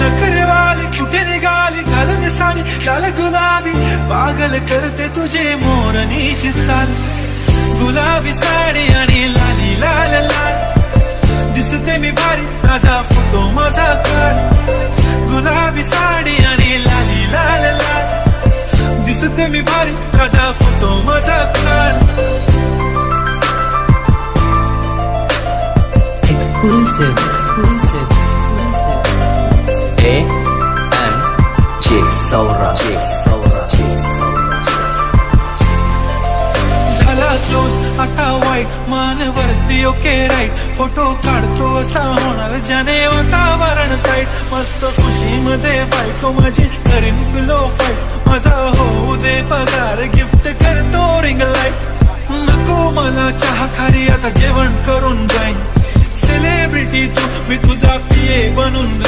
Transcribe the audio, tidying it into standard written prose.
नखरे वाली कुठे निघाली घालून साडी लाल गुलाबी पागल करते तुझे मोरनीशी चाल गुलाबी साडी आणि लाली लाल लाल दिसते मी भारी माझा फोटो माझा काढ गुलाबी साडी आणि लाली लाल लाल दिसते मी भारी माझा फोटो माझा काढ Exclusive. AMJ Saura. झाला क्लोज आता वाईट मान वरती ओके राईट फोटो काढतो असा होणार ज्याने वातावरण टाईट मस्त खुशी मध्ये बायको माझी करीन पिलो फाईट माझा होऊ दे पगार गिफ्ट करतो रिंग लाईट नको मला चहा खारी आता जेवण करून जाईन सेलिब्रिटी तू मी तुझा पिये बनून जाईन